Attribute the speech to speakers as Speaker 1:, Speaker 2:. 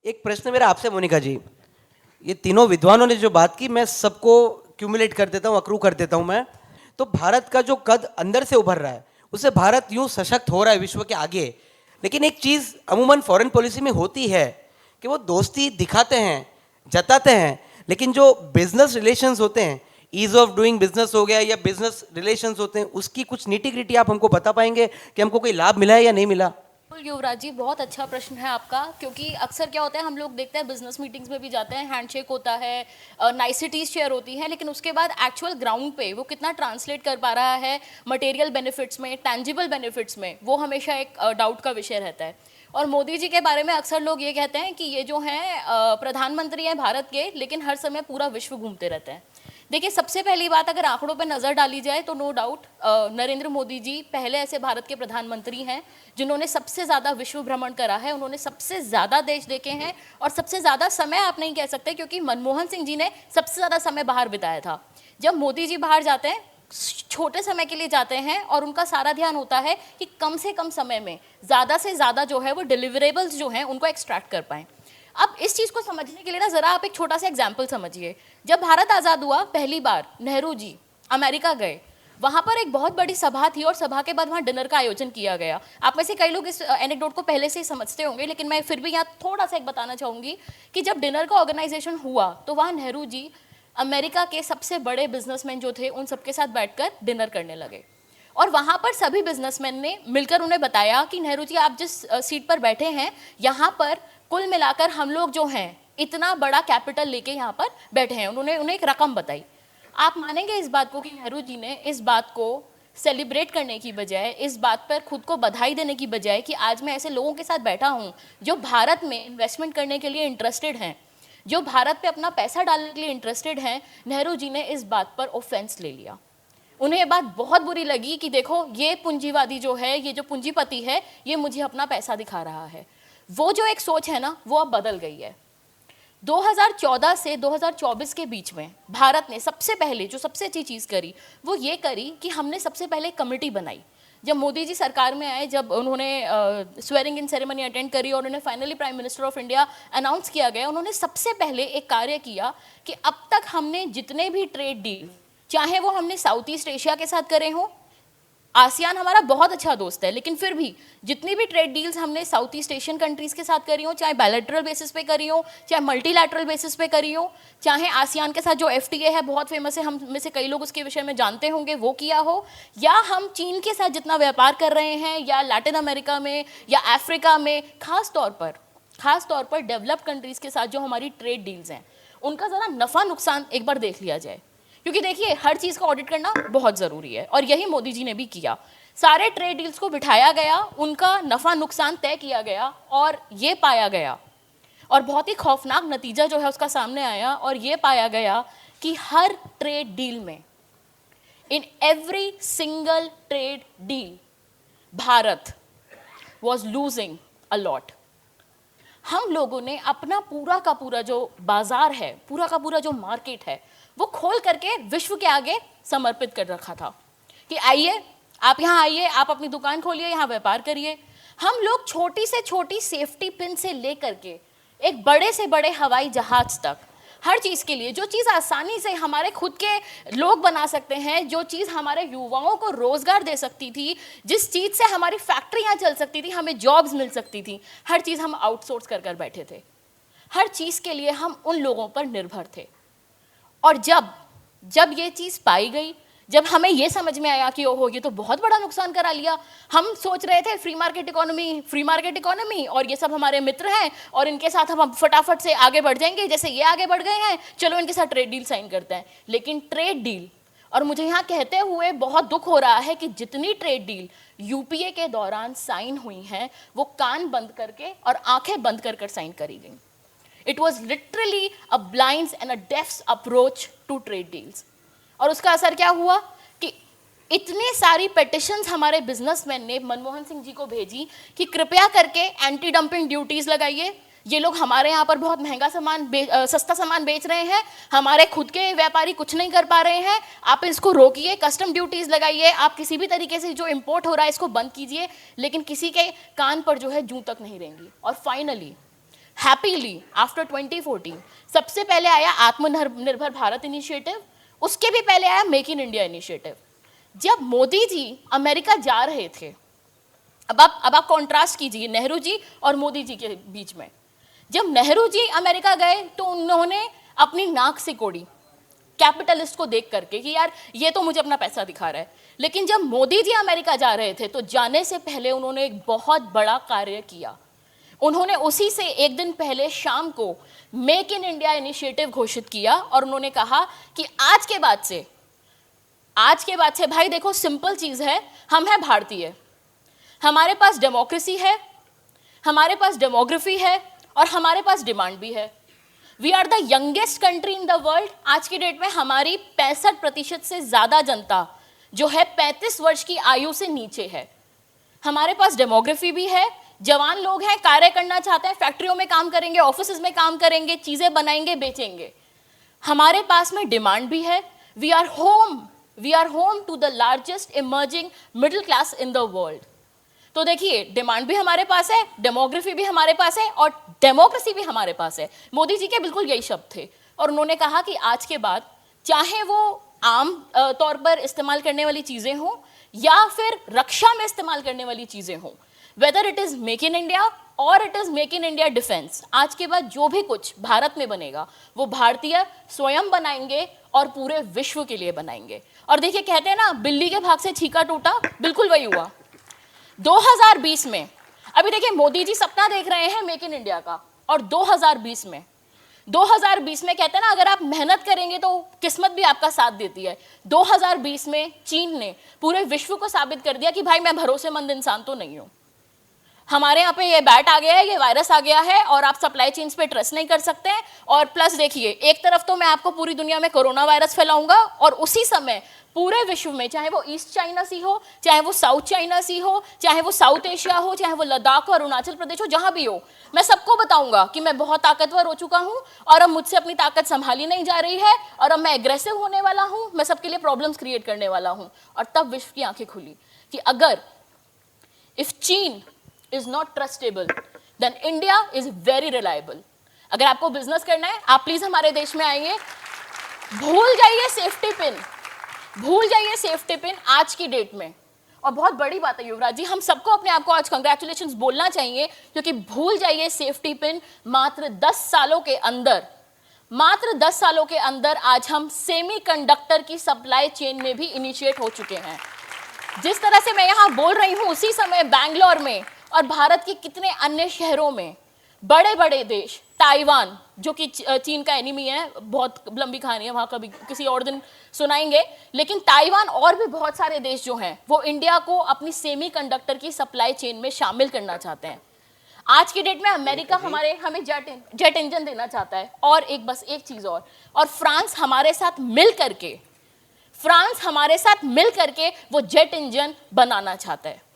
Speaker 1: एक प्रश्न मेरा आपसे मोनिका जी, ये तीनों विद्वानों ने जो बात की मैं सबको क्यूमुलेट कर देता हूँ, अक्रू कर देता हूँ मैं। तो भारत का जो कद अंदर से उभर रहा है उससे भारत यूं सशक्त हो रहा है विश्व के आगे। लेकिन एक चीज़ अमूमन फॉरेन पॉलिसी में होती है कि वो दोस्ती दिखाते हैं, जताते हैं, लेकिन जो बिजनेस रिलेशंस होते हैं, ईज ऑफ डूइंग बिजनेस हो गया या बिजनेस रिलेशंस होते हैं, उसकी कुछ निटी ग्रिटी आप हमको बता पाएंगे कि हमको कोई लाभ मिला है या नहीं मिला?
Speaker 2: बिल्कुल युवराज जी, बहुत अच्छा प्रश्न है आपका। क्योंकि अक्सर क्या होता है, हम लोग देखते हैं बिजनेस मीटिंग्स में भी जाते हैं, हैंडशेक होता है, नाइसिटीज शेयर होती हैं, लेकिन उसके बाद एक्चुअल ग्राउंड पे वो कितना ट्रांसलेट कर पा रहा है मटेरियल बेनिफिट्स में, टेंजिबल बेनिफिट्स में, वो हमेशा एक डाउट का विषय रहता है। और मोदी जी के बारे में अक्सर लोग ये कहते हैं कि ये जो हैं प्रधानमंत्री हैं भारत के, लेकिन हर समय पूरा विश्व घूमते रहते हैं। देखिए, सबसे पहली बात, अगर आंकड़ों पर नज़र डाली जाए तो नो डाउट नरेंद्र मोदी जी पहले ऐसे भारत के प्रधानमंत्री हैं जिन्होंने सबसे ज़्यादा विश्व भ्रमण करा है। उन्होंने सबसे ज़्यादा देश देखे हैं, और सबसे ज़्यादा समय आप नहीं कह सकते, क्योंकि मनमोहन सिंह जी ने सबसे ज़्यादा समय बाहर बिताया था। जब मोदी जी बाहर जाते हैं, छोटे समय के लिए जाते हैं, और उनका सारा ध्यान होता है कि कम से कम समय में ज़्यादा से ज़्यादा जो है वो डिलीवरेबल्स जो हैं उनको एक्सट्रैक्ट कर पाएँ। अब इस चीज़ को समझने के लिए ना ज़रा आप एक छोटा सा एग्जाम्पल समझिए। जब भारत आज़ाद हुआ पहली बार, नेहरू जी अमेरिका गए, वहाँ पर एक बहुत बड़ी सभा थी, और सभा के बाद वहाँ डिनर का आयोजन किया गया। आप में से कई लोग इस एनेक्डोट को पहले से ही समझते होंगे, लेकिन मैं फिर भी यहाँ थोड़ा सा एक बताना चाहूँगी कि जब डिनर का ऑर्गेनाइजेशन हुआ तो वहाँ नेहरू जी अमेरिका के सबसे बड़े बिजनेसमैन जो थे उन सबके साथ बैठकर डिनर करने लगे। और वहाँ पर सभी बिजनेसमैन ने मिलकर उन्हें बताया कि नेहरू जी, आप जिस सीट पर बैठे हैं, यहाँ पर कुल मिलाकर हम लोग जो हैं इतना बड़ा कैपिटल लेके यहाँ पर बैठे हैं। उन्होंने उन्हें एक रकम बताई। आप मानेंगे इस बात को कि नेहरू जी ने इस बात को सेलिब्रेट करने की बजाय, इस बात पर खुद को बधाई देने की बजाय कि आज मैं ऐसे लोगों के साथ बैठा हूँ जो भारत में इन्वेस्टमेंट करने के लिए इंटरेस्टेड हैं, जो भारत पे अपना पैसा डालने के लिए इंटरेस्टेड हैं, नेहरू जी ने इस बात पर ऑफेंस ले लिया। उन्हें ये बात बहुत बुरी लगी कि देखो, ये पूंजीवादी जो है, ये जो पूंजीपति है, ये मुझे अपना पैसा दिखा रहा है। वो जो एक सोच है ना, वो अब बदल गई है। 2014 से 2024 के बीच में भारत ने सबसे पहले जो सबसे अच्छी चीज़ करी वो ये करी कि हमने सबसे पहले कमेटी बनाई। जब मोदी जी सरकार में आए, जब उन्होंने स्वेरिंग इन सेरेमनी अटेंड करी और उन्हें finally prime minister of India announce किया गया, उन्होंने सबसे पहले एक कार्य किया कि अब तक हमने जितने भी ट्रेड डील, चाहे वो हमने साउथ ईस्ट एशिया के साथ करे हों, आसियान हमारा बहुत अच्छा दोस्त है, लेकिन फिर भी जितनी भी ट्रेड डील्स हमने साउथ ईस्ट एशियन कंट्रीज़ के साथ करी हो, चाहे बायलैटरल बेसिस पे करी हो, चाहे मल्टीलैटरल बेसिस पे करी हो, चाहे आसियान के साथ जो एफटीए है, बहुत फेमस है, हम में से कई लोग उसके विषय में जानते होंगे, वो किया हो, या हम चीन के साथ जितना व्यापार कर रहे हैं, या लैटिन अमेरिका में या अफ्रीका में, खास तौर पर डेवलप्ड कंट्रीज़ के साथ जो हमारी ट्रेड डील्स हैं, उनका ज़रा नफ़ा नुकसान एक बार देख लिया जाए। क्योंकि देखिए, हर चीज़ का ऑडिट करना बहुत ज़रूरी है, और यही मोदी जी ने भी किया। सारे ट्रेड डील्स को बिठाया गया, उनका नफ़ा नुकसान तय किया गया, और ये पाया गया, और बहुत ही खौफनाक नतीजा जो है उसका सामने आया, और ये पाया गया कि हर ट्रेड डील में, in every single trade deal, Bharat was losing a lot. हम लोगों ने अपना पूरा का पूरा जो बाजार है, पूरा का पूरा जो मार्केट है, वो खोल करके विश्व के आगे समर्पित कर रखा था कि आइए, आप यहाँ आइए, आप अपनी दुकान खोलिए, यहाँ व्यापार करिए। हम लोग छोटी से छोटी सेफ्टी पिन से लेकर के एक बड़े से बड़े हवाई जहाज तक, हर चीज़ के लिए जो चीज़ आसानी से हमारे खुद के लोग बना सकते हैं, जो चीज़ हमारे युवाओं को रोज़गार दे सकती थी, जिस चीज़ से हमारी फैक्ट्रियाँ चल सकती थी, हमें जॉब्स मिल सकती थी, हर चीज़ हम आउटसोर्स कर कर बैठे थे। हर चीज़ के लिए हम उन लोगों पर निर्भर थे। और जब ये चीज़ पाई गई, जब हमें ये समझ में आया कि ओहो, ये तो बहुत बड़ा नुकसान करा लिया। हम सोच रहे थे फ्री मार्केट इकोनॉमी, और ये सब हमारे मित्र हैं, और इनके साथ हम फटाफट से आगे बढ़ जाएंगे, जैसे ये आगे बढ़ गए हैं, चलो इनके साथ ट्रेड डील साइन करते हैं। लेकिन ट्रेड डील, और मुझे यहाँ कहते हुए बहुत दुख हो रहा है कि जितनी ट्रेड डील यूपीए के दौरान साइन हुई हैं, वो कान बंद करके और आंखें बंद कर साइन करी गई। It was literally a blinds and a deaf's approach to trade deals. और उसका असर क्या हुआ कि इतने सारी पेटिशंस हमारे बिजनेसमैन ने मनमोहन सिंह जी को भेजी कि कृपया करके एंटी डंपिंग ड्यूटीज़ लगाइए। ये लोग हमारे यहाँ पर बहुत महंगा सस्ता सामान बेच रहे हैं, हमारे खुद के व्यापारी कुछ नहीं कर पा रहे हैं, आप इसको रोकिए, कस्टम ड्यूटीज़ लगाइए, आप किसी भी तरीके से जो इम्पोर्ट हो रहा है इसको बंद कीजिए। लेकिन किसी के कान पर जो है जूं तक नहीं रहेंगी। और फाइनली हैप्पीली आफ्टर 2014 सबसे पहले आया आत्मनिर्भर भारत इनिशिएटिव, उसके भी पहले आया मेक इन इंडिया इनिशिएटिव। जब मोदी जी अमेरिका जा रहे थे, अब आप कॉन्ट्रास्ट कीजिए नेहरू जी और मोदी जी के बीच में। जब नेहरू जी अमेरिका गए तो उन्होंने अपनी नाक से कोड़ी कैपिटलिस्ट को देख करके कि यार ये तो मुझे अपना पैसा दिखा रहा है। लेकिन जब मोदी जी अमेरिका जा रहे थे तो जाने से पहले उन्होंने एक बहुत बड़ा कार्य किया। उन्होंने उसी से एक दिन पहले शाम को मेक इन इंडिया इनिशिएटिव घोषित किया और उन्होंने कहा कि आज के बाद से भाई देखो सिंपल चीज है, हम हैं भारतीय, हमारे पास डेमोक्रेसी है, हमारे पास डेमोग्राफी है और हमारे पास डिमांड भी है। We are the youngest country in the world. आज की डेट में हमारी 65% से ज्यादा जनता जो है 35 वर्ष की आयु से नीचे है। हमारे पास डेमोग्राफी भी है, जवान लोग हैं, कार्य करना चाहते हैं, फैक्ट्रियों में काम करेंगे, ऑफिस में काम करेंगे, चीजें बनाएंगे, बेचेंगे। हमारे पास में डिमांड भी है। We are home to the largest emerging middle class in the world. तो देखिए डिमांड भी हमारे पास है, डेमोग्राफी भी हमारे पास है और डेमोक्रेसी भी हमारे पास है। मोदी जी के बिल्कुल यही शब्द थे और उन्होंने कहा कि आज के बाद चाहे वो आम तौर पर इस्तेमाल करने वाली चीजें हों या फिर रक्षा में इस्तेमाल करने वाली चीजें हों, whether it is make in India और it is make in India defence, आज के बाद जो भी कुछ भारत में बनेगा वो भारतीय स्वयं बनाएंगे और पूरे विश्व के लिए बनाएंगे। और देखिए कहते हैं ना बिल्ली के भाग से छीका टूटा, बिल्कुल वही हुआ 2020 में। अभी देखिए मोदी जी सपना देख रहे हैं मेक इन इंडिया का, और 2020 में कहते हैं ना अगर आप मेहनत करेंगे तो किस्मत भी आपका साथ देती है। 2020 में चीन ने पूरे विश्व को साबित कर दिया कि भाई मैं भरोसेमंद इंसान तो नहीं हूं, हमारे यहाँ पे ये बैट आ गया है, ये वायरस आ गया है और आप सप्लाई चेन्स पे ट्रस्ट नहीं कर सकते हैं। और प्लस देखिए एक तरफ तो मैं आपको पूरी दुनिया में कोरोना वायरस फैलाऊंगा और उसी समय पूरे विश्व में, चाहे वो ईस्ट चाइना सी हो, चाहे वो साउथ चाइना सी हो, चाहे वो साउथ एशिया हो, चाहे वो लद्दाख और अरुणाचल प्रदेश हो, जहां भी हो, मैं सबको बताऊंगा कि मैं बहुत ताकतवर हो चुका हूं और अब मुझसे अपनी ताकत संभाली नहीं जा रही है और अब मैं एग्रेसिव होने वाला हूं, मैं सबके लिए प्रॉब्लम्स क्रिएट करने वाला हूं। और तब विश्व की आंखें खुली कि अगर इफ चीन is not trustable then India is very reliable। अगर आपको बिजनेस करना है आप प्लीज हमारे देश में आइए, भूल जाइए सेफ्टी पिन आज की डेट में। और बहुत बड़ी बात है युवराज जी, हम सबको अपने आप को आज कंग्रेचुलेशंस बोलना चाहिए क्योंकि भूल जाइए सेफ्टी पिन, मात्र 10 सालों के अंदर आज हम सेमीकंडक्टर की सप्लाई चेन में भी इनिशिएट हो चुके हैं। जिस तरह से मैं यहाँ बोल रही हूँ उसी समय बैंगलोर में और भारत के कितने अन्य शहरों में बड़े बड़े देश, ताइवान जो कि चीन का एनिमी है, बहुत लंबी कहानी है, वहां कभी किसी और दिन सुनाएंगे, लेकिन ताइवान और भी बहुत सारे देश जो हैं वो इंडिया को अपनी सेमीकंडक्टर की सप्लाई चेन में शामिल करना चाहते हैं। आज की डेट में अमेरिका हमें जेट इंजन देना चाहता है और बस एक चीज और फ्रांस हमारे साथ मिल करके वो जेट इंजन बनाना चाहता है।